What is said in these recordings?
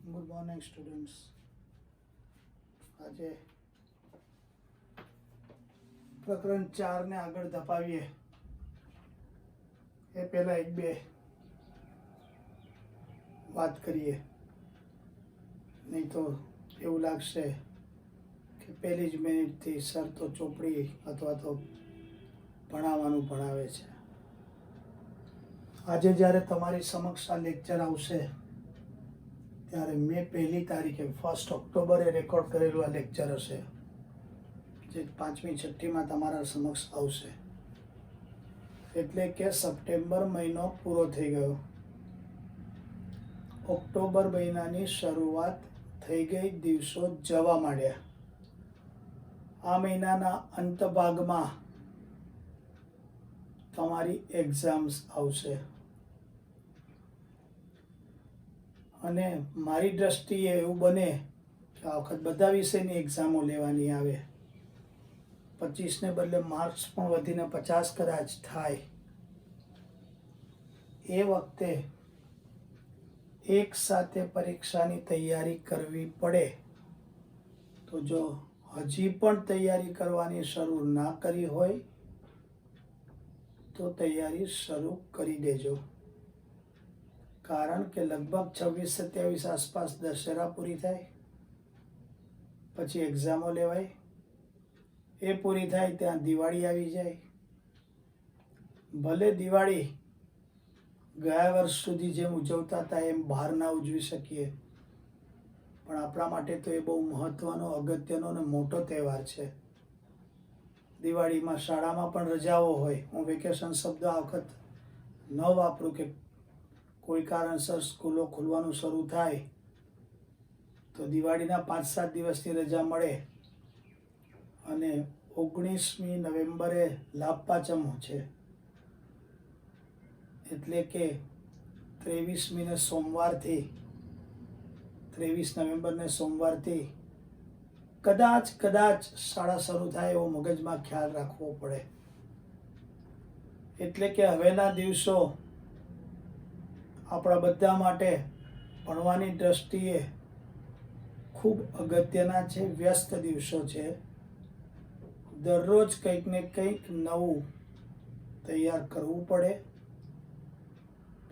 Good morning students. આજે પ્રકરણ 4 ને આગળ ધપાવીએ એ પહેલા એક બે વાત કરીએ, નહીં તો એવું લાગશે કે પહેલી જ મિનિટથી સર તો ચોપડી અથવા તો ભણાવવાનું ભણાવે છે. આજે જ્યારે તમારી સમક્ષ આ લેક્ચર આવશે ત્યારે મે 1લી તારીખે 1 ઓક્ટોબરે રેકોર્ડ કરેલું આ લેક્ચર હશે, જે 5મી 6ઠ્ઠીમાં તમારા સમક્ષ આવશે. એટલે કે સપ્ટેમ્બર મહિનો પૂરો થઈ ગયો, ઓક્ટોબર મહિનાની શરૂઆત થઈ ગઈ, દિવસો જવા માંડ્યા. આ મહિનાના અંત ભાગમાં તમારી એક્ઝામ્સ આવશે અને મારી દ્રષ્ટિએ એવું બને કે આ વખત બધા વિષયની એક્ઝામો લેવાની આવે. 25ને બદલે માર્ક્સ પણ વધીને 50 કદાચ થાય. એ વખતે એક સાથે પરીક્ષાની તૈયારી કરવી પડે તો જો હજી પણ તૈયારી કરવાની શરૂ ના કરી હોય તો તૈયારી શરૂ કરી દેજો. કારણ કે લગભગ 26-27 આસપાસ દશેરા પૂરી થાય, પછી એક્ઝામો લેવાય, એ પૂરી થાય ત્યાં દિવાળી આવી જાય. ભલે દિવાળી ગયા વર્ષ સુધી જેમ ઉજવતા હતા એમ બહાર ના ઉજવી શકીએ, પણ આપણા માટે તો એ બહુ મહત્વનો, અગત્યનો અને મોટો તહેવાર છે. દિવાળીમાં શાળામાં પણ રજાઓ હોય. હું વેકેશન શબ્દ આ વખત ન વાપરું કે કોઈ કારણસર સ્કૂલો ખુલવાનું શરૂ થાય તો દિવાળીના 5-7 દિવસની રજા મળે અને 19મી નવેમ્બરે લાભ પાંચમ છે, એટલે કે 23મીને સોમવારથી 23 નવેમ્બરને સોમવારથી કદાચ શાળા શરૂ થાય એવો મગજમાં ખ્યાલ રાખવો પડે. એટલે કે હવેના દિવસો આપણા બધા માટે ભણવાની દ્રષ્ટિએ ખૂબ અગત્યના છે, વ્યસ્ત દિવસો છે. દરરોજ કંઈક ને કંઈક નવું તૈયાર કરવું પડે.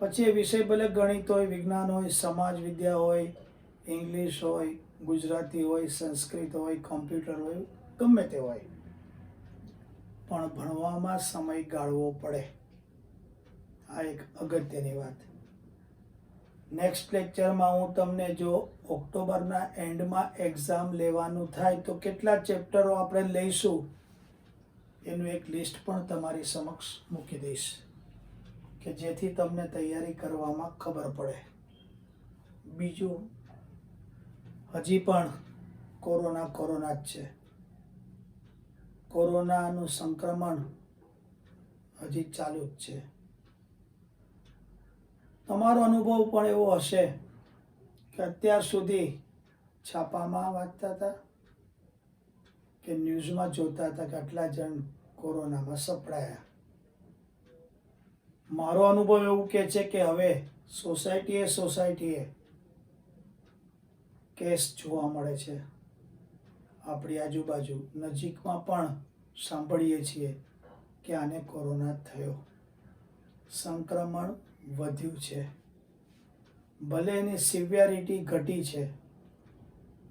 પછી એ વિષય ભલે ગણિત હોય, વિજ્ઞાન હોય, સમાજ વિદ્યા હોય, ઇંગ્લિશ હોય, ગુજરાતી હોય, સંસ્કૃત હોય, કોમ્પ્યુટર હોય, ગમે તે હોય, પણ ભણવામાં સમય ગાળવો પડે. આ એક અગત્યની વાત. નેક્સ્ટ લેક્ચરમાં હું તમને જો ઓક્ટોબરના એન્ડમાં એક્ઝામ લેવાનું થાય તો કેટલા ચેપ્ટરો આપણે લઈશું એનું એક લિસ્ટ પણ તમારી સમક્ષ મૂકી દઈશ, કે જેથી તમને તૈયારી કરવામાં ખબર પડે. બીજું, હજી પણ કોરોના જ છે. કોરોનાનું સંક્રમણ હજી ચાલુ જ છે. તમારો અનુભવ પણ એવો હશે કે અત્યાર સુધી છાપામાં વાંચતા હતા કે ન્યૂઝમાં જોતા હતા કે આટલા જણ કોરોનામાં સપડાયા. મારો અનુભવ એવું કહે છે કે હવે સોસાયટીએ કેસ જોવા મળે છે. આપણી આજુબાજુ નજીકમાં પણ સાંભળીએ છીએ કે આને કોરોના થયો, સંક્રમણ વધ્યું છે. ભલે એની સિવિયરિટી ઘટી છે.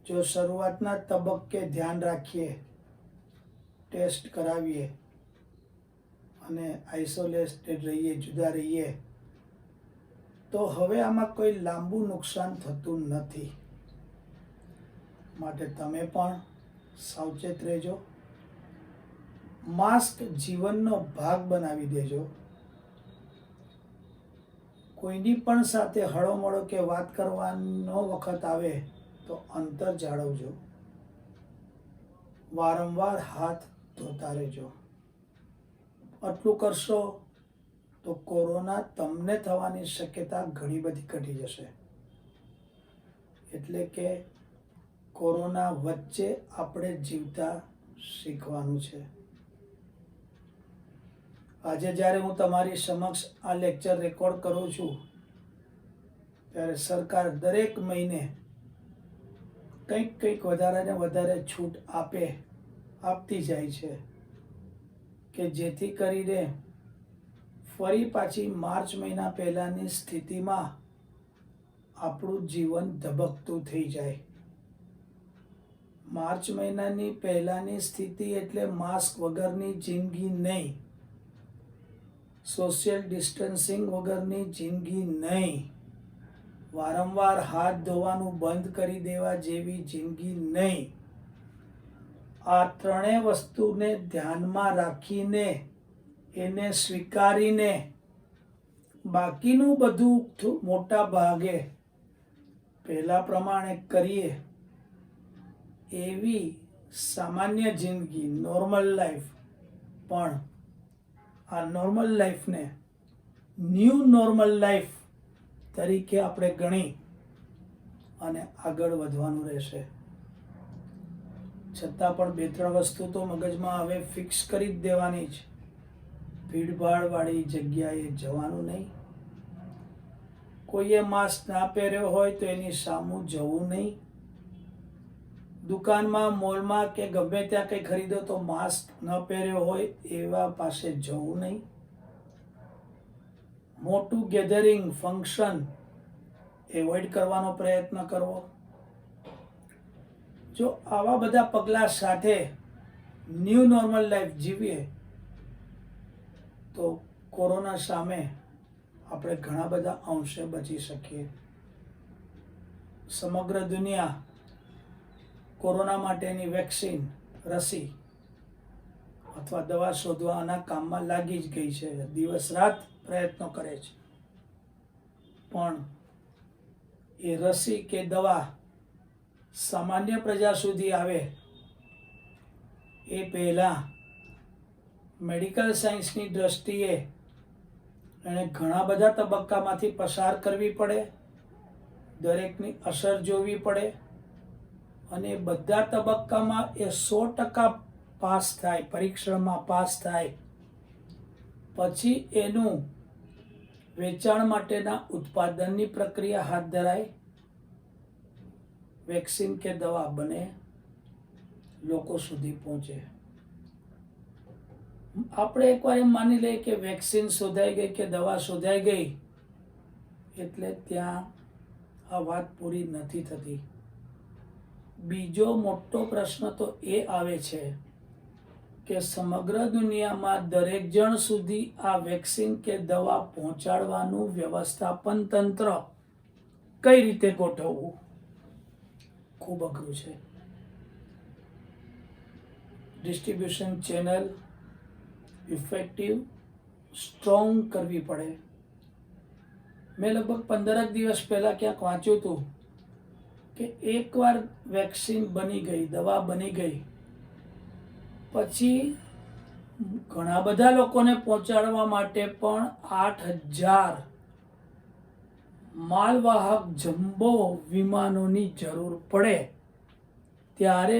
જો શરૂઆતના તબક્કે ધ્યાન રાખીએ, ટેસ્ટ કરાવીએ અને આઇસોલેટેડ રહીએ, જુદા રહીએ, તો હવે આમાં કોઈ લાંબુ નુકસાન થતું નથી. માટે તમે પણ સાવચેત રહેજો. માસ્ક જીવનનો ભાગ બનાવી દેજો. કોઈની પણ સાથે હળોમળો કે વાત કરવાનો વખત આવે તો અંતર જાળવજો. વારંવાર હાથ ધોતા રહેજો. આટલું કરશો તો કોરોના તમને થવાની શક્યતા ઘણી બધી ઘટી જશે. એટલે કે કોરોના વચ્ચે આપણે જીવતા શીખવાનું છે. આજે જ્યારે હું તમારી સમક્ષ આ લેક્ચર રેકોર્ડ કરું છું ત્યારે સરકાર દરેક મહિને કંઈક વધારે ને વધારે છૂટ આપતી જાય છે કે જેથી કરીને ફરી પાછી માર્ચ મહિના પહેલાંની સ્થિતિમાં આપણું જીવન ધબકતું થઈ જાય. માર્ચ મહિનાની પહેલાંની સ્થિતિ એટલે માસ્ક વગરની જિંદગી નહીં, સોશિયલ ડિસ્ટન્સિંગ વગરની જિંદગી નહીં, વારંવાર હાથ ધોવાનું બંધ કરી દેવા જેવી જિંદગી નહીં. આ ત્રણેય વસ્તુને ધ્યાનમાં રાખીને એને સ્વીકારીને બાકીનું બધું મોટા ભાગે પહેલા પ્રમાણે કરીએ એવી સામાન્ય જિંદગી, નોર્મલ લાઈફ. પણ આ નોર્મલ લાઈફને ન્યૂ નોર્મલ લાઈફ તરીકે આપણે ગણી અને આગળ વધવાનું રહેશે. છતાં પણ 2-3 વસ્તુ તો મગજમાં હવે ફિક્સ કરી જ દેવાની જ. ભીડભાડવાળી જગ્યાએ જવાનું નહીં, કોઈએ માસ્ક ના પહેર્યો હોય તો એની સામું જવું નહીં, દુકાનમાં, મોલમાં કે ગમે ત્યાં કંઈ ખરીદો તો માસ્ક ન પહેર્યો હોય એવા પાસે જવું નહીં, મોટું ગેધરિંગ, ફંક્શન એવોઇડ કરવાનો પ્રયત્ન કરવો. જો આવા બધા પગલાં સાથે ન્યૂ નોર્મલ લાઈફ જીવીએ તો કોરોના સામે આપણે ઘણા બધા અંશે બચી શકીએ. સમગ્ર દુનિયા કોરોના માટેની વેક્સિન, રસી અથવા દવા શોધવાના કામમાં લાગી જ ગઈ છે. દિવસ રાત પ્રયત્નો કરે છે. પણ એ રસી કે દવા સામાન્ય પ્રજા સુધી આવે એ પહેલાં મેડિકલ સાયન્સની દ્રષ્ટિએ એણે ઘણા બધા તબક્કામાંથી પસાર કરવી પડે, દરેકની અસર જોવી પડે અને બધા તબક્કામાં એ 100% પાસ થાય, પરીક્ષણમાં પાસ થાય પછી એનું વેચાણ માટેના ઉત્પાદનની પ્રક્રિયા હાથ ધરાય, વેક્સિન કે દવા બને, લોકો સુધી પહોંચે. આપણે એકવાર એમ માની લઈએ કે વેક્સિન શોધાઈ ગઈ કે દવા શોધાઈ ગઈ એટલે ત્યાં આ વાત પૂરી નથી થતી. બીજો મોટો પ્રશ્ન તો એ આવે છે કે સમગ્ર દુનિયામાં દરેક જણ સુધી આ વેક્સિન કે દવા પહોંચાડવાનું વ્યવસ્થાપન તંત્ર કઈ રીતે ગોઠવવું, ખૂબ અઘરું છે. ડિસ્ટ્રીબ્યુશન ચેનલ ઇફેક્ટિવ, સ્ટ્રોંગ કરવી પડે. મેં લગભગ 15 દિવસ પહેલાં ક્યાંક વાંચ્યું હતું કે એકવાર વેક્સિન બની ગઈ, દવા બની ગઈ પછી ઘણા બધા લોકોને પહોંચાડવા માટે પણ 8000 માલવાહક જમ્બો વિમાનોની જરૂર પડે ત્યારે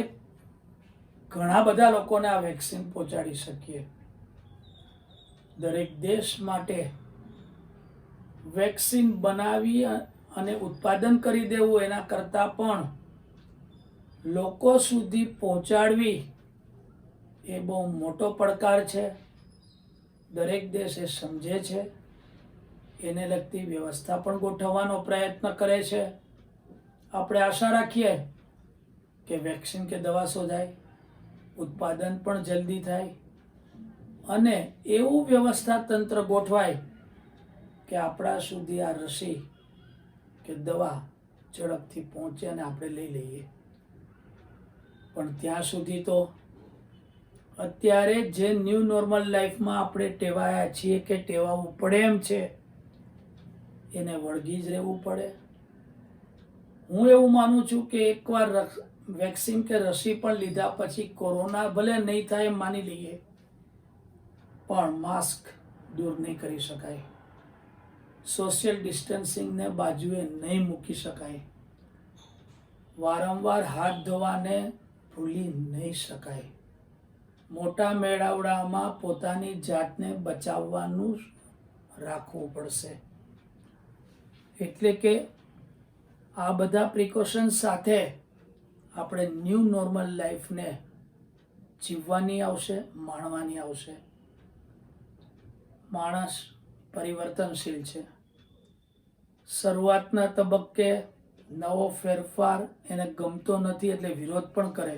ઘણા બધા લોકોને આ વેક્સિન પહોંચાડી શકીએ. દરેક દેશ માટે વેક્સિન બનાવી અને ઉત્પાદન કરી દેવું એના કરતાં પણ લોકો સુધી પહોંચાડવી એ બહુ મોટો પડકાર છે. દરેક દેશ એ સમજે છે, એને લગતી વ્યવસ્થા પણ ગોઠવવાનો પ્રયત્ન કરે છે. આપણે આશા રાખીએ કે વેક્સિન કે દવા શોધાય, ઉત્પાદન પણ જલ્દી થાય અને એવું વ્યવસ્થા તંત્ર ગોઠવાય કે આપણા સુધી આ રસી કે દવા ઝડપથી પહોંચે અને આપણે લઈ લઈએ. પણ ત્યાં સુધી તો અત્યારે જે ન્યૂ નોર્મલ લાઈફમાં આપણે ટેવાયા છીએ કે ટેવાવું પડે એમ છે એને વળગી જ રહેવું પડે. હું એવું માનું છું કે એકવાર વેક્સિન કે રસી પણ લીધા પછી કોરોના ભલે નહીં થાય એમ માની લઈએ પણ માસ્ક દૂર નહીં કરી શકાય, સોશિયલ ડિસ્ટન્સિંગને બાજુએ નહીં મૂકી શકાય, વારંવાર હાથ ધોવાને ભૂલી નહીં શકાય, મોટા મેળાવડામાં પોતાની જાતને બચાવવાનું રાખવું પડશે. એટલે કે આ બધા પ્રિકોશન્સ સાથે આપણે ન્યૂ નોર્મલ લાઈફને જીવવાની આવશે, માણવાની આવશે. માણસ પરિવર્તનશીલ છે. શરૂઆતના તબક્કે નવો ફેરફાર એને ગમતો નથી એટલે વિરોધ પણ કરે,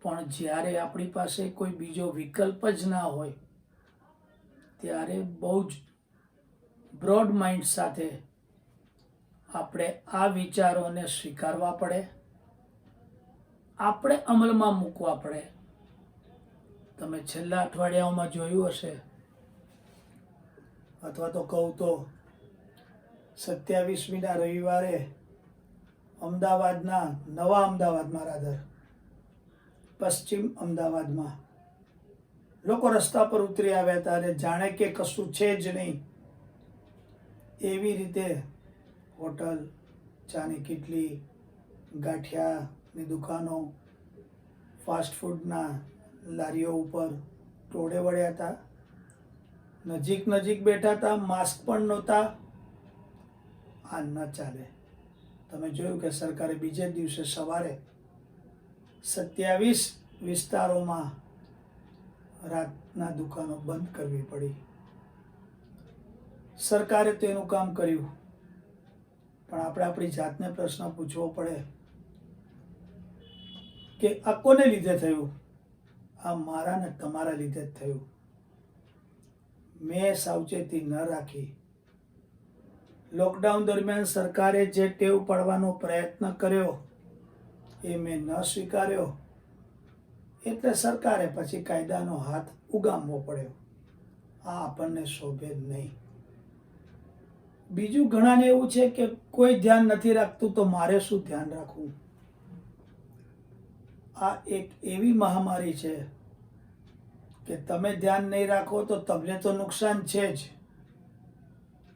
પણ જ્યારે આપણી પાસે કોઈ બીજો વિકલ્પ જ ના હોય ત્યારે બહુ જ બ્રોડ માઇન્ડ સાથે આપણે આ વિચારોને સ્વીકારવા પડે, આપણે અમલમાં મૂકવા પડે. તમે છેલ્લા અઠવાડિયાઓમાં જોયું હશે, અથવા તો કહું તો 27મીના રવિવારે અમદાવાદના નવા અમદાવાદમાં રાધર પશ્ચિમ અમદાવાદમાં લોકો રસ્તા પર ઉતરી આવ્યા હતા અને જાણે કે કશું છે જ નહીં એવી રીતે હોટલ, ચાની કીટલી, ગાંઠિયાની દુકાનો, ફાસ્ટ ફૂડના લારીઓ ઉપર ટોળે વળ્યા હતા. નજીક નજીક બેઠા હતા, માસ્ક પણ નહોતા. આ ન ચાલે. તમે જોયું કે સરકારે બીજે દિવસે સવારે 27 વિસ્તારોમાં રાતના દુકાનો બંધ કરવી પડી. સરકારે તો એનું કામ કર્યું, પણ આપણે આપણી જાતને પ્રશ્ન પૂછવો પડે કે આ કોને લીધે થયું? આ મારા ને તમારા લીધે જ થયું. મેં સાવચેતી ન રાખી. લોકડાઉન દરમિયાન સરકારે જે ટેવ પાડવાનો પ્રયત્ન કર્યો એ મેં ન સ્વીકાર્યો, એટલે સરકારે પછી કાયદાનો હાથ ઉગામવો પડ્યો. આ આપણને શોભે નહીં. બીજું ઘણાને એવું છે કે કોઈ ધ્યાન નથી રાખતું તો મારે શું ધ્યાન રાખવું. આ એક એવી મહામારી છે કે તમે ધ્યાન નહીં રાખો તો તમને તો નુકસાન છે જ,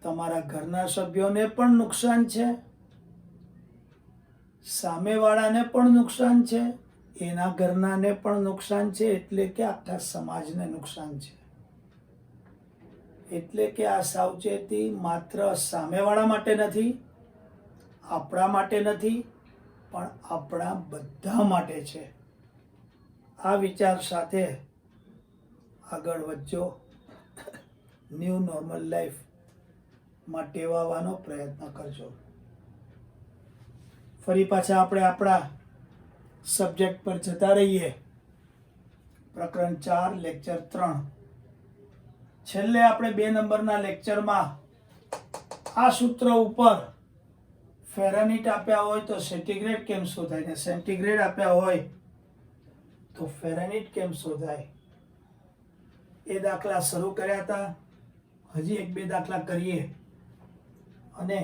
તમારા ઘરના સભ્યોને પણ નુકસાન છે, સામેવાળાને પણ નુકસાન છે, એના ઘરનાને પણ નુકસાન છે, એટલે કે આખા સમાજને નુકસાન છે. એટલે કે આ સાવચેતી માત્ર સામેવાળા માટે નથી, આપણા માટે નથી, પણ આપણા બધા માટે છે. આ વિચાર સાથે આગળ વધજો. ન્યૂ નોર્મલ લાઈફ માં ટેવાવાનો પ્રયત્ન કરજો. ફરી પાછા આપણે આપણા સબ્જેક્ટ પર જતા રહીએ. પ્રકરણ 4, લેક્ચર 3. છેલ્લે આપણે 2 નંબરના લેક્ચરમાં આ સૂત્ર ઉપર ફેરનહીટ આપ્યા હોય તો સેન્ટીગ્રેડ કેમ શોધાય, ને સેન્ટીગ્રેડ આપ્યા હોય તો ફેરનહીટ કેમ શોધાય એ દાખલા શરૂ કર્યા હતા. હજી 1-2 દાખલા કરીએ અને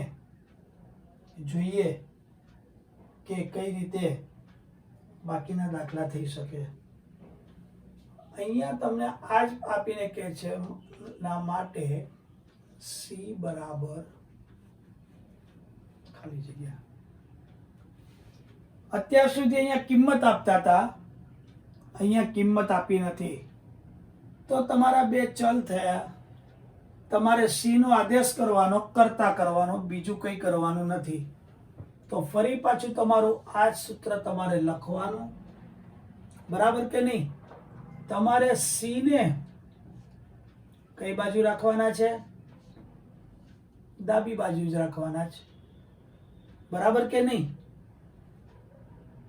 જોઈએ કે કઈ રીતે બાકીના દાખલા થઈ શકે. અહીંયા તમને આ જ આપીને કહે છે ના માટે સી બરાબર ખાલી જગ્યા. અત્યાર સુધી અહીંયા કિંમત આપતા હતા, અહીંયા કિંમત આપી નથી, તો તમારા 2 ચલ થયા. તમારે સી નો આદેશ કરવાનો, કરતા કરવાનો, બીજું કંઈ કરવાનું નથી. તો ફરી પાછું તમારું આ જ સૂત્ર તમારે લખવાનું, બરાબર કે નહીં? તમારે સી ને કઈ બાજુ રાખવાના છે? ડાબી બાજુ જ રાખવાના છે, બરાબર કે નહીં?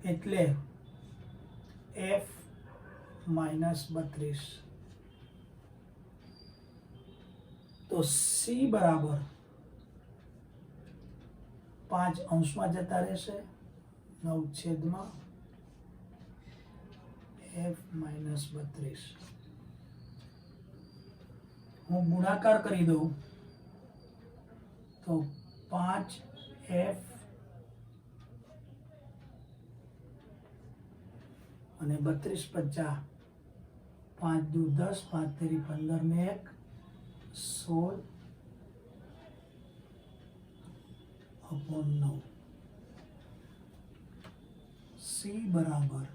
એટલે F-32. તો સી બરાબર 5 અંશમાં જતા રહેશે, 9/F-32. હું ગુણાકાર કરી દઉં તો 5F અને 32 5 દુ 10, 5 તેરી 15 ને 1 16 upon 9. સી બરાબર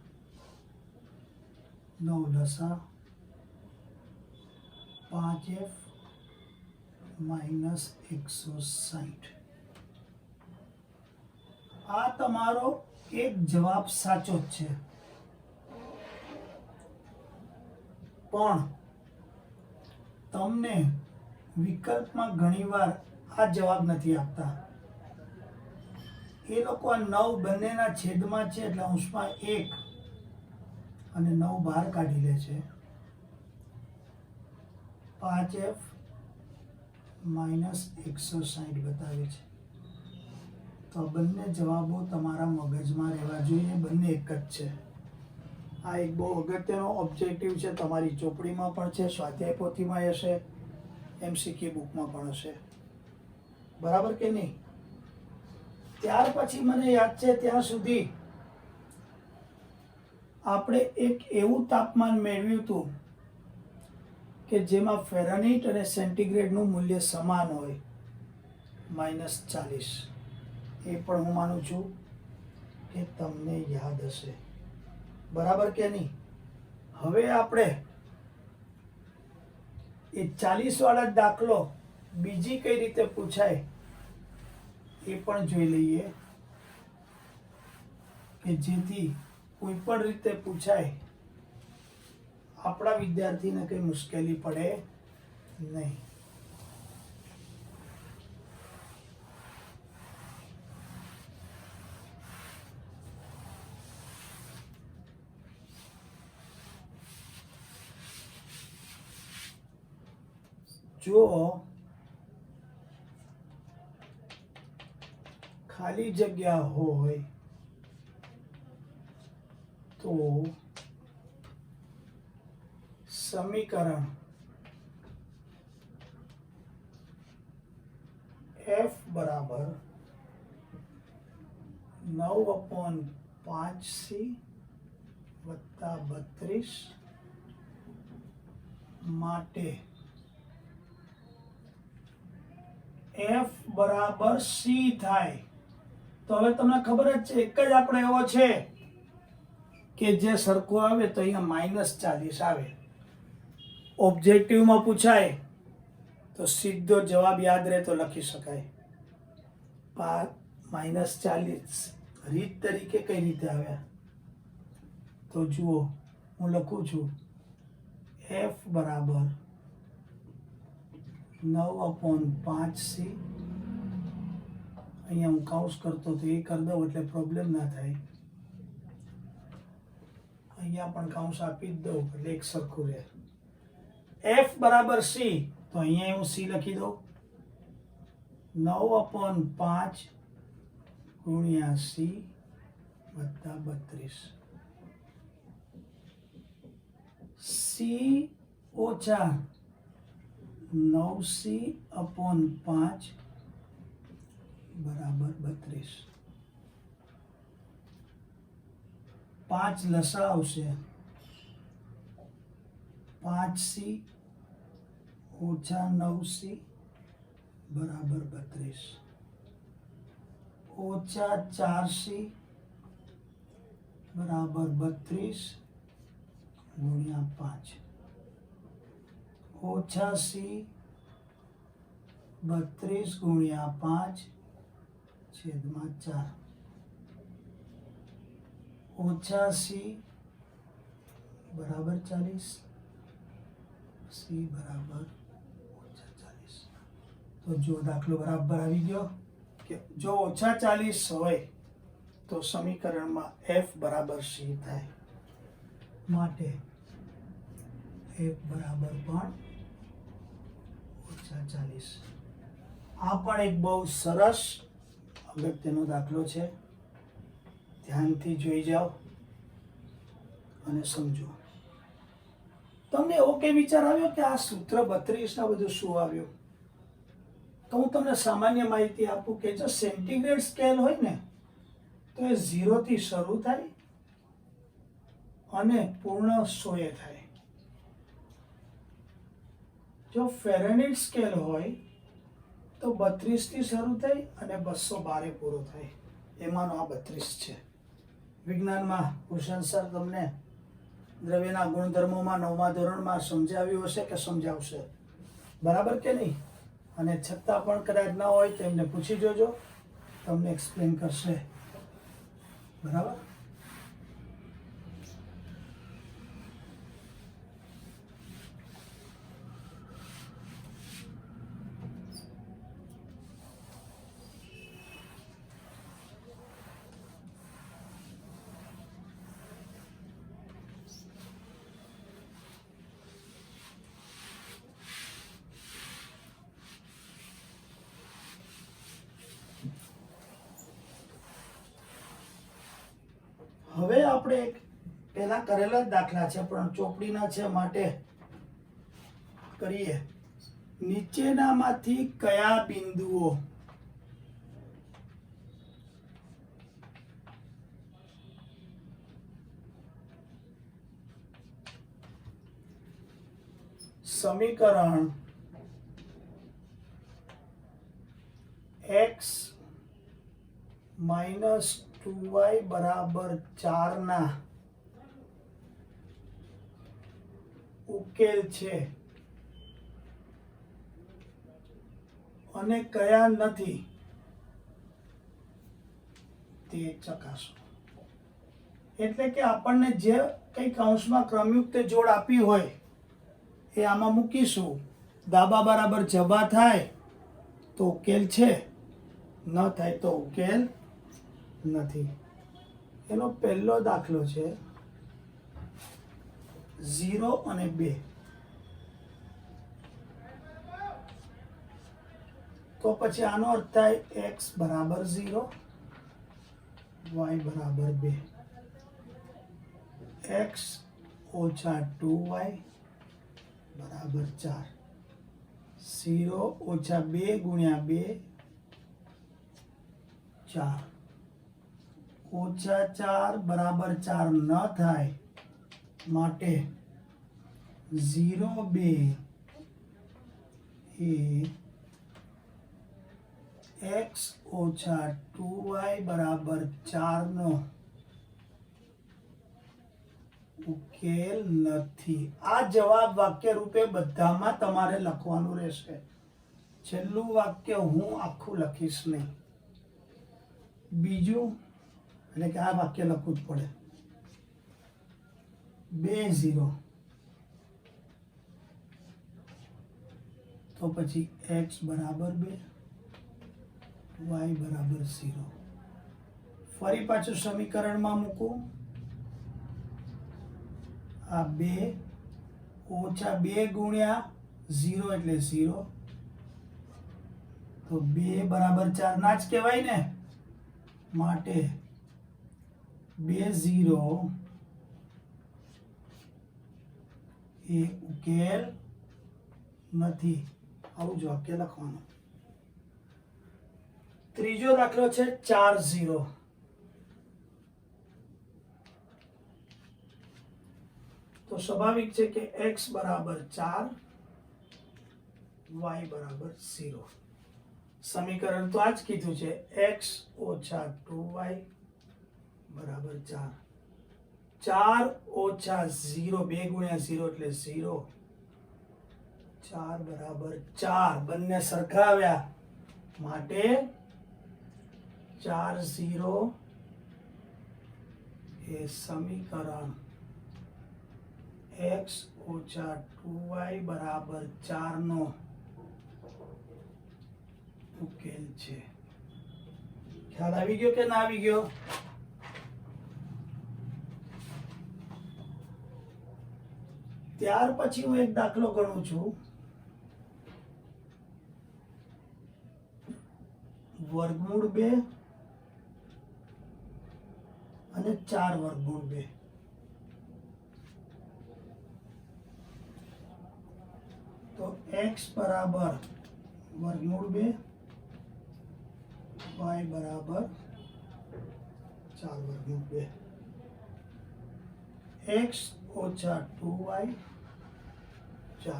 9 લસા 5F - 160. આ તમારો એક જવાબ સાચો જ છે, પણ તમને વિકલ્પમાં ઘણીવાર આ જવાબ નથી આપતા. એ લોકો આ 9 બંનેના છેદમાં છે એટલે અંશમાં 1 અને 9 બહાર કાઢી લે છે. 5f -160 બતાવે છે. તો બંને જવાબો તમારા મગજમાં રહેવા જોઈએ, બંને એક જ છે. આ એક બહુ અગત્યનો ઓબ્જેક્ટિવ છે, તમારી ચોપડીમાં પણ છે, સ્વાધ્યાય પોથીમાં હશે, MCQ બુકમાં પણ હશે. બરાબર કે નહીં? ત્યાર પછી મને યાદ છે ત્યાં સુધી આપણે એક એવું તાપમાન મેળવ્યું હતું કે જેમાં ફેરનહીટ અને સેન્ટીગ્રેડનું મૂલ્ય સમાન હોય, -40. એ પણ હું માનું છું કે તમને યાદ હશે. બરાબર કે નહીં? હવે આપણે એ 40 વાળા દાખલો બીજી કઈ રીતે પૂછાય એ પણ જોઈ લઈએ, કે જેથી કોઈ પણ રીતે પૂછાય આપણા વિદ્યાર્થીને કઈ મુશ્કેલી પડે નહીં. જો ખાલી જગ્યા હોય તો સમીકરણ f બરાબર 9/5c વત્તા 32 માટે f બરાબર c થાય. તો હવે તમને ખબર જ છે, એક જ આંકડો એવો છે કે જે સરખો આવે તો અહીંયા -40 આવે. ઓબ્જેક્ટિવમાં પૂછાય તો સીધો જવાબ યાદ રહે તો લખી શકાય. -40 રીત તરીકે કઈ રીતે આવ્યા તો જુઓ, હું લખું છું f બરાબર 9/5c. અહીંયા હું કાઉન્સ કરતો તો એ કરી દઉં એટલે પ્રોબ્લેમ ના થાય. અહીંયા પણ કાઉન્સ આપી જ દઉં એટલે એક સરખું રહે. f બરાબર c, તો અહીંયા હું c લખી દઉં. 9/5 ગુણ્યા c વત્તા 32. c ઓછા 9c/5 બરાબર 32. 5 લસા આવશે. 5c ઓછા 9c બરાબર 32 ઓછા 4c બરાબર 32 ગુણ્યા 5 ઓછા c 32 ગુણ્યા 5 છેદમાં 4 ઓછા c બરાબર 40 c બરાબર ઓછા 40. તો જો દાખલો બરાબર આવી ગયો કે જો ઓછા 40 હોય તો સમીકરણમાં f બરાબર c થાય. માટે f બરાબર પણ ઓછા 40. આ પણ એક બહુ સરસ અગત્યનો દાખલો છે. ધ્યાનથી જોઈ જાઓ અને સમજો. તમને એવો કે વિચાર આવ્યો કે આ સૂત્ર 32 ના બધું શું આવ્યું? તો હું તમને સામાન્ય માહિતી આપું કે જો સેન્ટીગ્રેડ સ્કેલ હોય ને તો એ 0 થી શરૂ થાય અને પૂર્ણ 100 થાય. જો ફેરનહીટ સ્કેલ હોય તો 32 થી શરૂ થાય અને 212 પૂરો થાય. એમાંનો આ 32 છે. વિજ્ઞાનમાં ભૂષણ સર તમને દ્રવ્યના ગુણધર્મોમાં 9મા ધોરણમાં સમજાવ્યું હશે કે સમજાવશે, બરાબર કે નહીં? અને છતાં પણ કદાચ ન હોય તો એમને પૂછી જોજો, તમને એક્સપ્લેન કરશે. બરાબર. હવે આપણે એક પહેલા કરેલા જ દાખલા છે પણ ચોપડીના છે માટે કરીએ. નીચેનામાંથી કયા બિંદુઓ સમીકરણ x માઇનસ 2y બરાબર 4 ના ઉકેલ છે અને કયા નથી તે ચકાસો. એટલે કે આપણને જે કઈ કૌંસમાં ક્રમયુક્ત જોડ આપી હોય એ આમાં મૂકીશું. ડાબા બરાબર જબા થાય તો ઉકેલ છે, ન થાય તો ઉકેલ નથી. એનો પહેલો દાખલો છે 0 અને 2. તો પછી આનો અર્થ થાય x બરાબર 0, y બરાબર 2. x ઓછા 2y બરાબર 4. 0 ઓછા 2 ગુણ્યા 2 4. ઓછા 4 બરાબર 4 ન થાય માટે 0 2 એ x ઓછા 2y બરાબર 4 નો ઉકેલ નથી. આ જવાબ વાક્ય રૂપે બધામાં તમારે લખવાનું રહેશે. છેલ્લું વાક્ય હું આખું લખીશ નહીં. બીજું એટલે કે આ વાક્ય લખવું જ પડે. 2 0 તો પછી x બરાબર 2, y બરાબર 0. ફરી પાછું સમીકરણમાં મૂકું. આ 2 ઓછા 2 ગુણ્યા 0 એટલે 0. તો 2 બરાબર 4 ના જ કહેવાય ને, માટે 2 0 એ ઉકેલ નથી. આવું જ વાક્ય લખવાનું. ત્રીજો દાખલો છે 4 0. તો સ્વાભાવિક છે કે x બરાબર 4, y બરાબર 0. સમીકરણ તો આ જ કીધું છે, x ઓછા 2y બરાબર 4. 4 ઓછા 0, 2 ગુણ્યા 0 એટલે 0. 4 બરાબર 4. બંને સરખાવ્યા માટે 4 0 એ સમીકરણ x ઓછા 2y બરાબર 4 નો ઉકેલ છે. ખ્યાલ આવી ગયો કે ના આવી ગયો? ત્યાર પછી હું એક દાખલો ગણું છું. વર્ગમૂળ 2 અને 4 વર્ગમૂળ 2. તો x બરાબર વર્ગમૂળ 2, y બરાબર 4 વર્ગમૂળ 2. x ઓછા 2y 4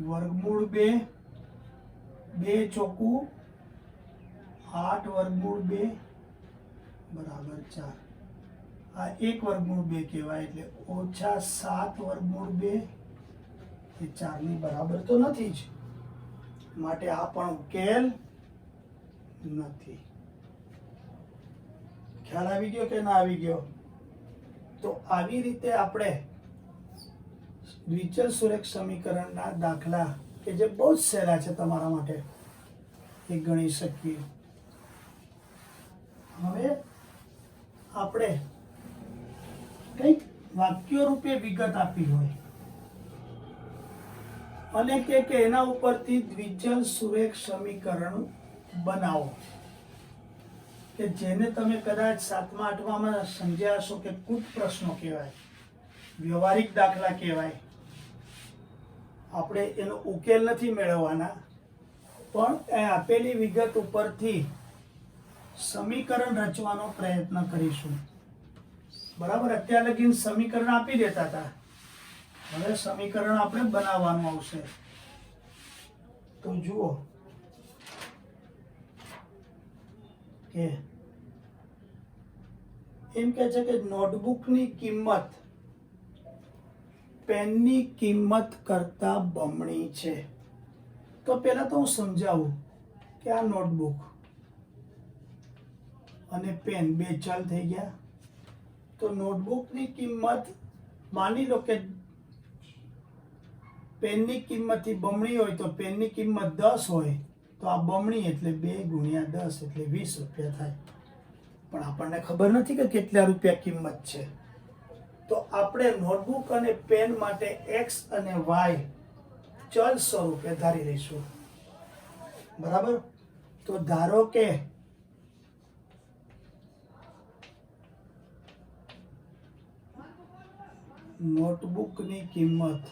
વર્ગમૂળ 2, 2 ચોકું 8 વર્ગમૂળ 2 બરાબર 4. આ એક વર્ગમૂળ 2 કહેવાય એટલે ઓછા 7 વર્ગમૂળ 2 એ 4 ની બરાબર તો નથી જ, માટે આ પણ ઉકેલ નથી. ખ્યાલ આવી ગયો કે ના આવી ગયો? તો આવી રીતે આપણે દ્વિચલ સુરેખ સમીકરણના દાખલા કે જે બહુ જ સહેલા છે તમારા માટે એ ગણી શકીએ. હવે આપણે કંઈક વાક્યો રૂપે વિગત આપી હોય અને કે એના ઉપરથી દ્વિચલ સુરેખ સમીકરણ બનાવો, કે જેને તમે કદાચ 7મા 8મામાં સમજ્યા હશો કે કૂટ પ્રશ્નો કહેવાય, વ્યવહારિક દાખલા કહેવાય. આપણે એનો ઉકેલ નથી મેળવવાના, પણ એ આપેલી વિગત ઉપરથી સમીકરણ રચવાનો પ્રયત્ન કરીશું. બરાબર, અત્યાર લગી સમીકરણ આપી દેતા હતા, હવે સમીકરણ આપણે બનાવવાનું આવશે. તો જુઓ કે એમ કે છે કે નોટબુકની કિંમત પેનની કિંમત કરતા બમણી છે. તો પહેલા તો હું સમજાવું કે આ નોટબુક અને પેન બે ચલ થઈ ગયા. તો નોટબુકની કિંમત માની લો કે પેનની કિંમતથી બમણી હોય તો પેનની કિંમત 10 હોય તો આ બમણી એટલે 2 ગુણ્યા 10 એટલે 20 રૂપિયા થાય. પણ આપણને ખબર નથી કે કેટલા રૂપિયા કિંમત છે. તો આપણે નોટબુક અને પેન માટે x અને y ચલ સ્વરૂપે ધારી લઈશું. બરાબર, તો ધારો કે નોટબુકની કિંમત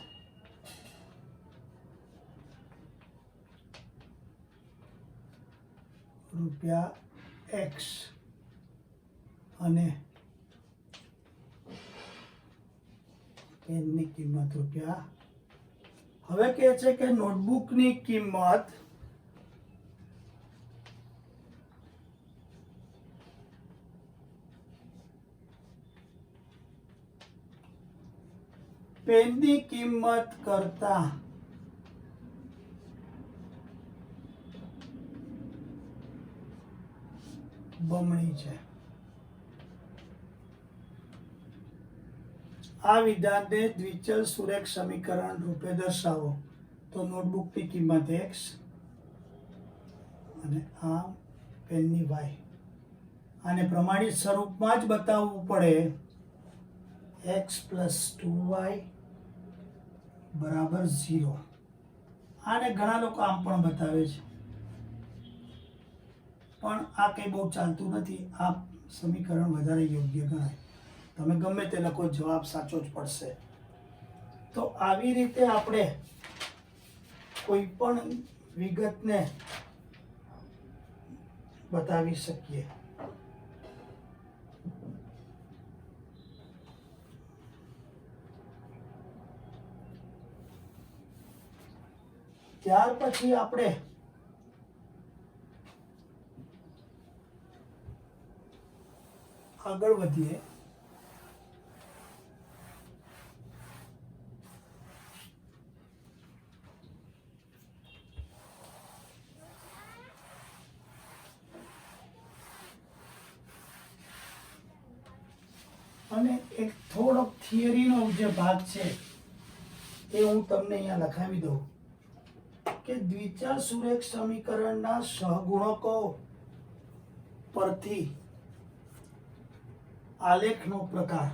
રૂપિયા x અને પેનની કિંમત રૂપિયા. હવે કહે છે કે નોટબુકની કિંમત પેનની કિંમત કરતા બમણી છે. આ વિધાનને દ્વિચલ સુરેખ સમીકરણ રૂપે દર્શાવો. તો નોટબુકની કિંમત x અને આ પેનની y. આને પ્રમાણિત સ્વરૂપમાં જ બતાવવું પડે. x + 2y = 0. આને ઘણા લોકો આમ પણ બતાવે છે, પણ આ કંઈ બહુ ચાલતું નથી. આ સમીકરણ વધારે યોગ્ય ગણાય. તમે ગમે તે લખો, જવાબ સાચો જ પડશે. તો આવી રીતે આપણે કોઈ પણ વિગતને બતાવી શકીએ. ત્યાર પછી આપણે આગળ વધીએ. અને એક થોડોક થિયરીનો જે ભાગ છે એ હું તમને અહીંયા લખાવી દઉં કે દ્વિચલ સુરેખ સમીકરણના સહગુણકો પરથી આલેખનો પ્રકાર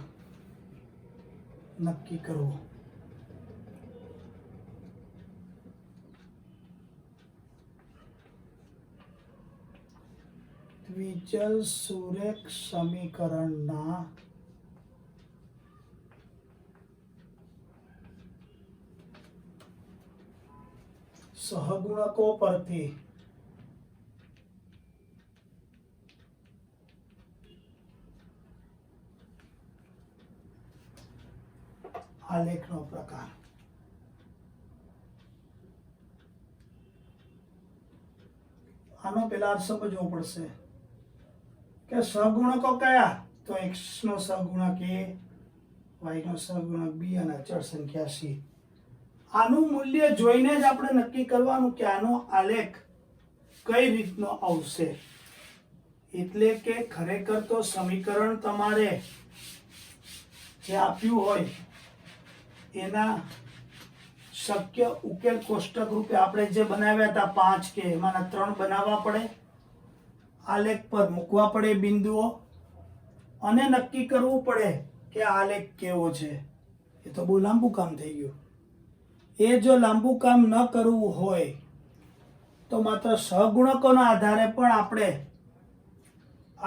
નક્કી કરવો. દ્વિચલ સુરેખ સમીકરણના સહગુણકો પરથી આલેખનો પ્રકાર. આનો પેલા અર્થ સમજવો પડશે કે સહગુણકો કયા? તો x નો સહગુણક a, y નો સહગુણક b અને અચળ સંખ્યા c. આનું મૂલ્ય જોઈને જ આપણે નક્કી કરવાનું કે આનો આલેખ કઈ રીતનો આવશે. એટલે કે ખરેખર તો સમીકરણ તમારે જે આપ્યું હોય એના શક્ય ઉકેલ કોષ્ટક રૂપે આપણે જે બનાવ્યા હતા 5 કે એમાંના 3 બનાવવા પડે, આલેખ પર મૂકવા પડે બિંદુઓ અને નક્કી કરવું પડે કે આલેખ કેવો છે. એ તો બહુ લાંબુ કામ થઈ ગયું. એ જો લાંબુ કામ ન કરવું હોય તો માત્ર સહગુણકોના આધારે પણ આપણે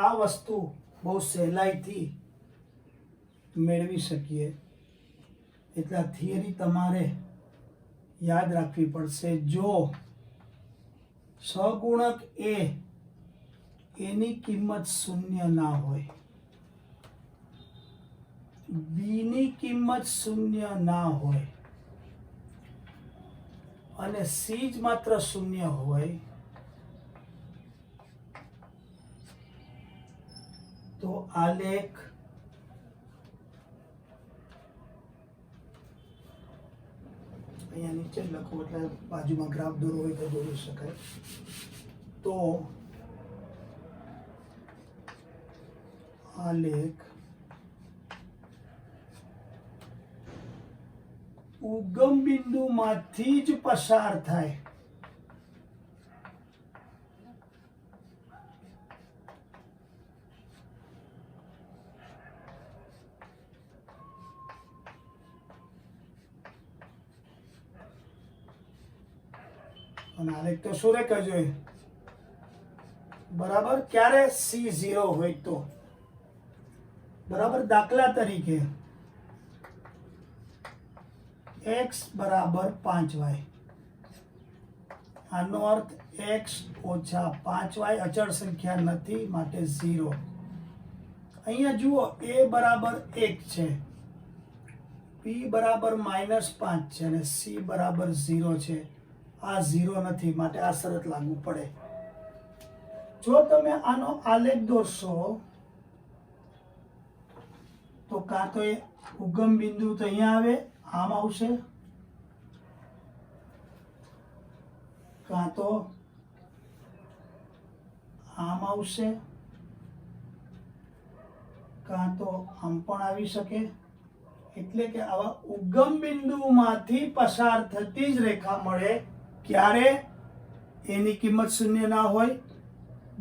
આ વસ્તુ બહુ સહેલાઈથી મેળવી શકીએ. એટલે આ થિયરી તમારે યાદ રાખવી પડશે. જો સહગુણક એની કિંમત 0 ના હોય, બી ની કિંમત 0 ના હોય અને સી જ માત્ર 0 હોય તો આલેખ અહીંયા નીચે લખો એટલે બાજુમાં ગ્રાફ દોરવો હોય તો દોરી શકાય. તો આલેખ ઉગમ બિંદુમાંથી જ પસાર થાય. અને આલેખ તો શું રેખા જોઈએ બરાબર, ક્યારે C0 હોય તો બરાબર. દાખલા તરીકે x બરાબર 5y, આનો અર્થ x ઓછા 5y અચળ સંખ્યા નથી માટે 0. અહીંયા જુઓ a બરાબર 1 છે, b બરાબર -5 છે અને c બરાબર 0 છે. આ 0 નથી માટે આ શરત લાગુ પડે. જો તમે આનો આલેખ દોરશો તો કાં તો એ ઉગમ બિંદુ તો અહીંયા આવે, આમ આવશે, કાં તો આમ આવશે, કાં તો આમ પણ આવી શકે. એટલે કે આવા ઉગમ બિંદુમાંથી પસાર થતી જ રેખા મળે. ક્યારે? એની કિંમત 0 ના હોય,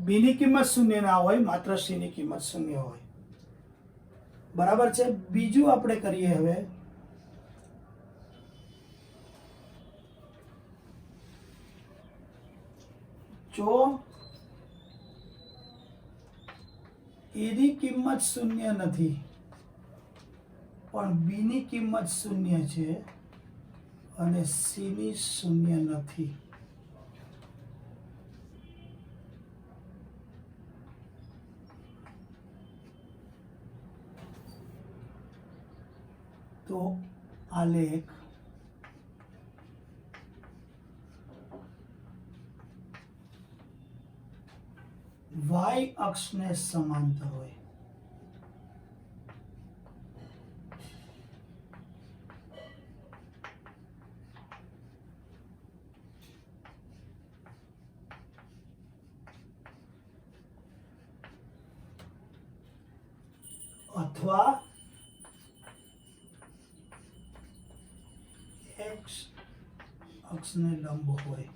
બી ની કિંમત 0 ના હોય, માત્ર સી ની કિંમત 0 હોય. બરાબર છે. બીજું આપણે કરીએ હવે. જો એની કિંમત 0 નથી પણ બી ની કિંમત 0 છે અને સી ની 0 નથી, તો આલેખ y અક્ષને સમાંતર હોય. અથવા x અક્ષને લંબ હોય.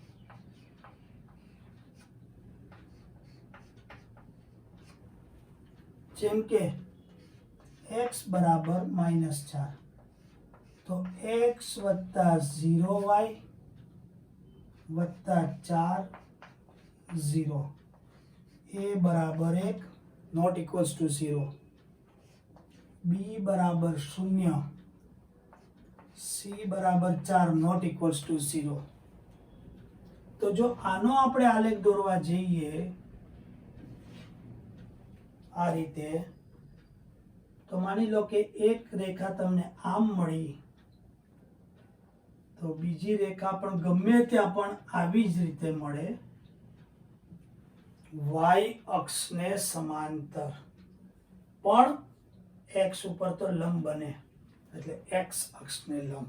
જેમ કે x બરાબર -4 તો x વત્તા 0y વત્તા 4 0, a બરાબર 1 નોટ ઇક્વલ્સ ટુ 0, b બરાબર 0, c બરાબર 4 નોટ ઇક્વલ્સ ટુ 0. તો જો આનો આપણે આલેખ દોરવા જઈએ આ રીતે, તો માની લો કે એક રેખા તમને આમ મળી તો બીજી રેખા પણ ગમે ત્યાં પણ આવી જ રીતે મળે, y અક્ષને સમાંતર પણ x ઉપર તો લંબ બને, એટલે x અક્ષને લંબ.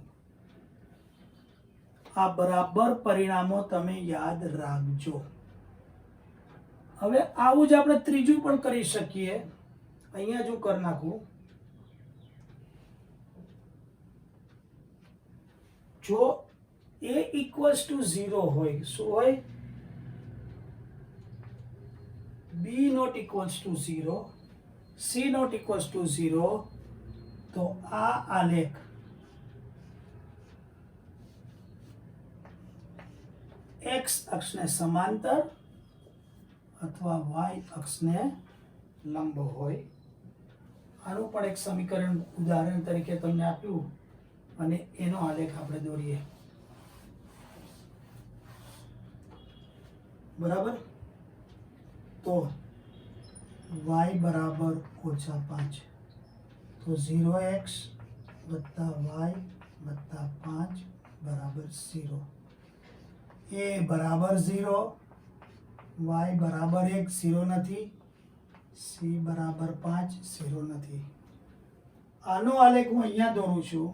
આ બરાબર પરિણામો તમે યાદ રાખજો. હવે આવું જ આપણે ત્રીજું પણ કરી શકીએ. અહીંયા જો કરી નાખું, જો a ઇક્વલ્સ ટુ 0 હોય, શું હોય? b not equals to 0, c not equals to 0, તો આ આલેખ x અક્ષને સમાંતર અથવા y અક્ષને લંબ હોય. આનું પણ એક સમીકરણ ઉદાહરણ તરીકે તમને આપ્યું અને એનો આલેખ આપણે દોરીએ. બરાબર? તો y બરાબર -5, તો 0x વત્તા y વત્તા 5 બરાબર 0. a બરાબર 0, y બરાબર 1, 0 નથી, c બરાબર 5, 0 નથી. આનો આલેખ હું અહીંયા દોરું છું.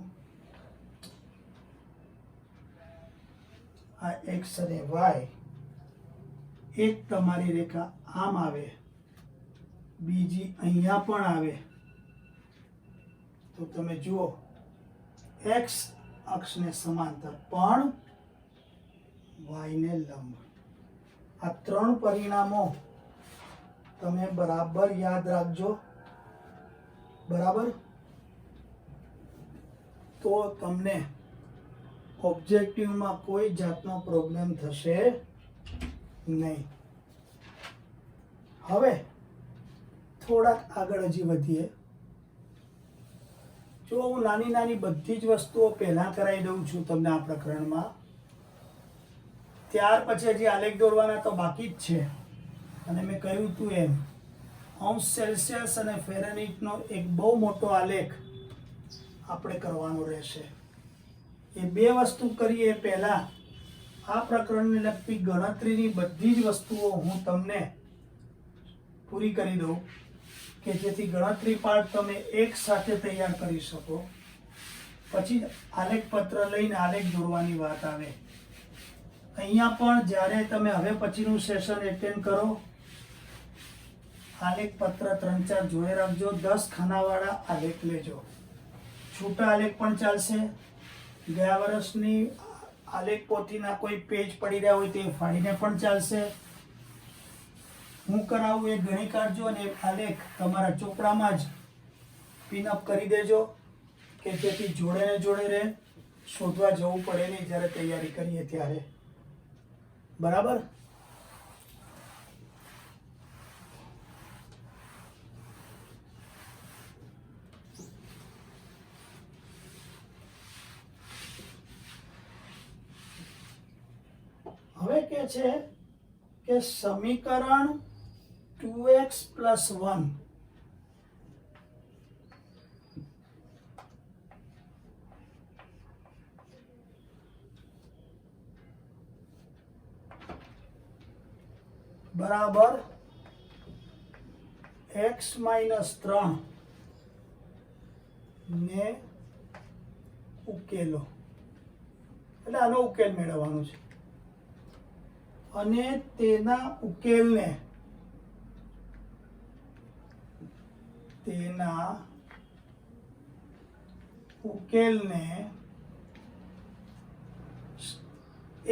આ x અને y, એક તમારી રેખા આમ આવે, બીજી અહીંયા પણ આવે. તો તમે જુઓ, x અક્ષને સમાંતર પણ y ને લંબ. આ ત્રણ પરિણામો તમે બરાબર યાદ રાખજો. બરાબર? તો તમને ઓબ્જેક્ટિવમાં કોઈ જાતનો પ્રોબ્લેમ થશે નહીં. હવે થોડાક આગળ હજી વધીએ. જો હું નાની નાની બધી જ વસ્તુઓ પહેલા કરાવી દઉં છું તમને આ પ્રકરણમાં, ત્યાર પછી હજી આલેખ દોરવાના તો બાકી જ છે. અને મેં કહ્યું હતું એમ, અંશ સેલ્સિયસ અને ફેરનહીટનો એક બહુ મોટો આલેખ આપણે કરવાનો રહેશે. એ બે વસ્તુ કરીએ પહેલા આ પ્રકરણને લગતી ગણતરીની બધી જ વસ્તુઓ હું તમને પૂરી કરી દઉં કે જેથી ગણતરી પાઠ તમે એક સાથે તૈયાર કરી શકો. પછી આલેખ પત્ર લઈને આલેખ દોરવાની વાત આવે. અહીંયા પણ જ્યારે તમે હવે પછીનું સેશન એટેન્ડ કરો, આલેખ પત્ર 3-4 જોડે રાખજો. 10 ખાનાવાળા આલેખ લેજો. છૂટા આલેખ પણ ચાલશે. ગયા વર્ષની આલેખ પોથીના કોઈ પેજ પડી રહ્યા હોય તે ફાડીને પણ ચાલશે. હું કરાવું એ ગણી કાઢજો અને આલેખ તમારા ચોપડામાં જ પિનઅપ કરી દેજો કે જેથી જોડે ને જોડે રહે, શોધવા જવું પડે નહીં જ્યારે તૈયારી કરીએ ત્યારે. બરાબર? હવે કે છે કે સમીકરણ 2x + 1 બરાબર x - 3 ને ઉકેલો. એટલે આનો ઉકેલ મેળવવાનો છે અને તેના ઉકેલને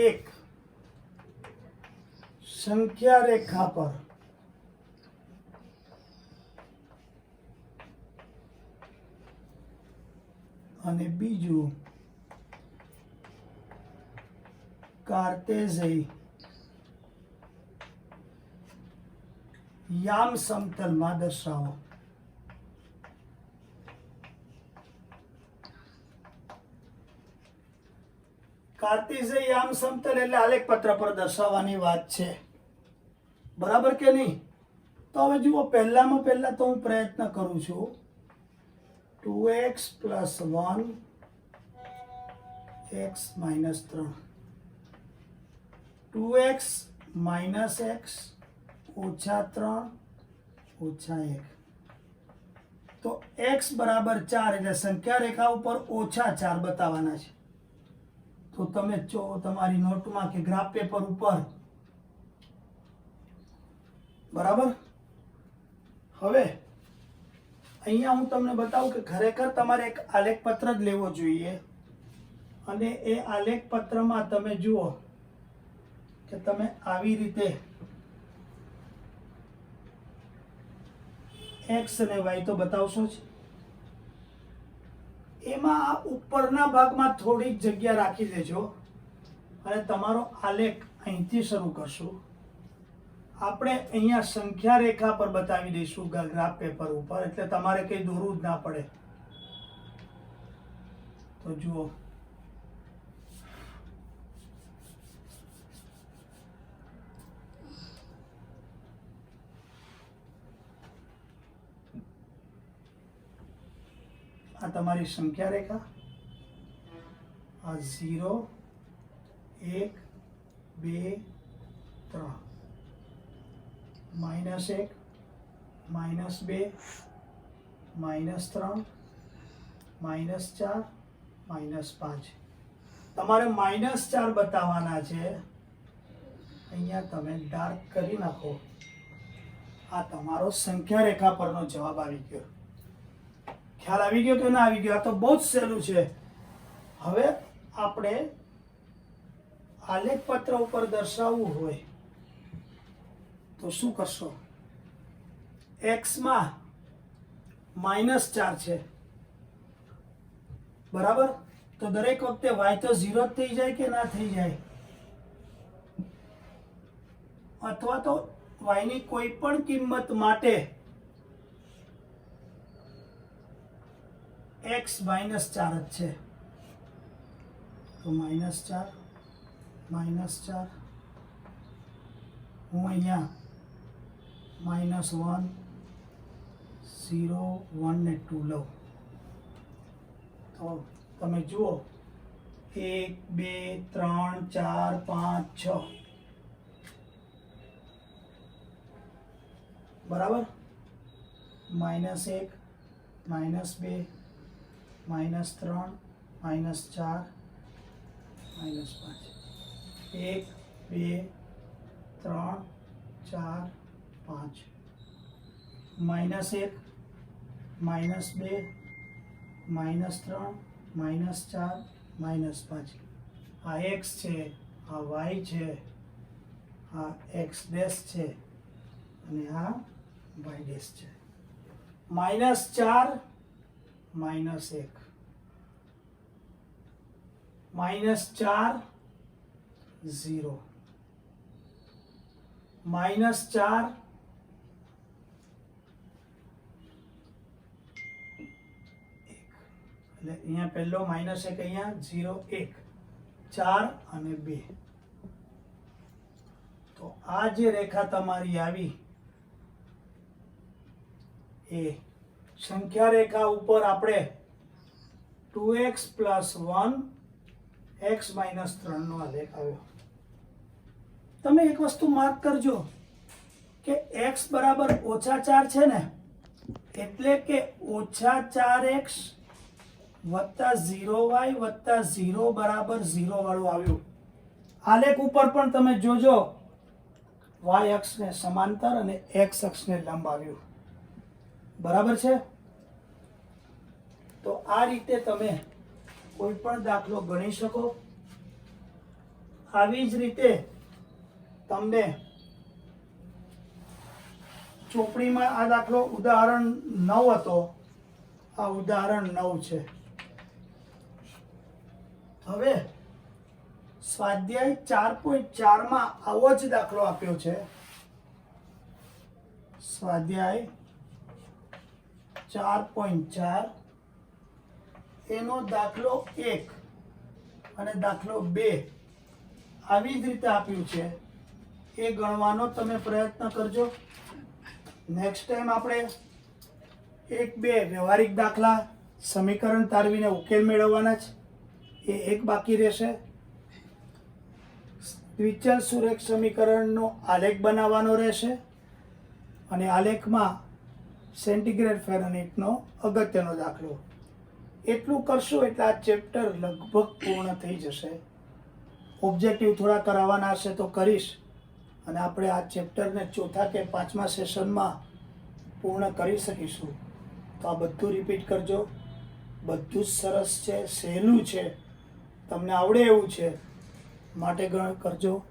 એક સંખ્યા રેખા પર અને બીજું કાર્ટેઝી યામ સમતલમાં દર્શાવો. કાર્ટેઝી યામ સમતલ એટલે આલેખ પત્ર પર દર્શાવવાની વાત છે. બરાબર કે નહીં? તો હવે જુઓ, પહેલામાં પહેલા તો હું પ્રયત્ન કરું છું. 2x + 1 x - 3, 2x - x -3 -1. તો x બરાબર 4 એટલે સંખ્યા રેખા ઉપર -4 બતાવવાના છે. તો તમે જો તમારી નોટમાં કે ગ્રાફ પેપર ઉપર બરાબર. હવે અહીંયા હું તમને બતાવું કે ખરેખર તમારે એક આલેખ પત્ર જ લેવો જોઈએ અને એ આલેખ પત્રમાં તમે જુઓ કે તમે આવી રીતે એક્સ અને વાય તો બતાવશો જ, એમાં આ ઉપરના ભાગમાં થોડીક જગ્યા રાખી દેજો અને તમારો આલેખ અહીંથી શરૂ કરશું. આપણે અહીંયા સંખ્યા રેખા પર બતાવી દઈશું ગ્રાફ પેપર ઉપર, એટલે તમારે કંઈ દોરવું જ ના પડે. તો જુઓ, આ તમારી સંખ્યા રેખા, આ 0 1 2 3, -1 -2 -3 -4 -5. તમારે -4 બતાવવાના છે. અહીંયા તમે ડાર્ક કરી નાખો. આ તમારો સંખ્યા રેખા પરનો જવાબ આવી ગયો. ખ્યાલ આવી ગયો કે ના આવી ગયો? આ તો બહુ જ સહેલું છે. હવે આપણે આલેખ પત્ર ઉપર દર્શાવવું હોય તો શું કરશો? એક્સ માં -4 છે, બરાબર? તો દરેક વખતે વાય તો 0 જ થઈ જાય કે ના થઈ જાય? અથવા તો વાય ની કોઈ પણ કિંમત માટે x -4 જ છે. તો -4 હું અહીંયા -1 0 1 ને 2 લઉં તો તમે જુઓ 1 2 3 4 5 6, બરાબર? -1 -2 -3 -4 -5, 1 2 3 4 5, -1 -2 -3 -4 -5. આ x છે, આ y છે, આ x ડેશ છે અને આ y ડેશ છે. -4 -1 -4 0 -4 એટલે અહીંયા પહેલો -1, અહીંયા 0 1 4 અને 2. તો આ જે રેખા તમારી આવી એ સંખ્યા રેખા ઉપર આપણે 2x + 1 x - 3 નો આલેખ આવ્યો. તમે એક વસ્તુ માર્ક કરજો કે x બરાબર -4 છે ને, એટલે કે -4x વત્તા 0y વત્તા 0 બરાબર 0 વાળું આવ્યું. આલેખ ઉપર પણ તમે જોજો y અક્ષને સમાંતર અને x અક્ષને લંબ આવ્યું, બરાબર છે? તો આ રીતે તમે કોઈ પણ દાખલો ગણી શકો. આવી જ રીતે તમને ચોપડીમાં આ દાખલો ઉદાહરણ 9 હતો, આ ઉદાહરણ 9 છે. હવે સ્વાધ્યાય 4.4 માં આવો જ દાખલો આપ્યો છે. સ્વાધ્યાય 4.4 એનો દાખલો 1 અને દાખલો 2 આવી જ રીતે આપ્યું છે. એ ગણવાનો તમે પ્રયત્ન કરજો. નેક્સ્ટ ટાઈમ આપણે 1-2 વ્યવહારિક દાખલા સમીકરણ તારવીને ઉકેલ મેળવવાના છે. એ એક બાકી રહેશે. દ્વિચલ સુરેખ સમીકરણનો આલેખ બનાવવાનો રહેશે અને આલેખમાં સેન્ટીગ્રેડ ફેરનહીટનો અગત્યનો દાખલો. એટલું કરશો એટલે આ ચેપ્ટર લગભગ પૂર્ણ થઈ જશે. ઓબ્જેક્ટિવ થોડા કરાવવાના હશે તો કરીશ અને આપણે આ ચેપ્ટરને ચોથા કે પાંચમા સેશનમાં પૂર્ણ કરી શકીશું. તો આ બધું રિપીટ કરજો. બધું જ સરસ છે, સહેલું છે, તમને આવડે એવું છે, માટે કરજો.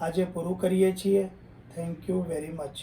આજે પૂરું કરીએ છીએ. Thank you very much.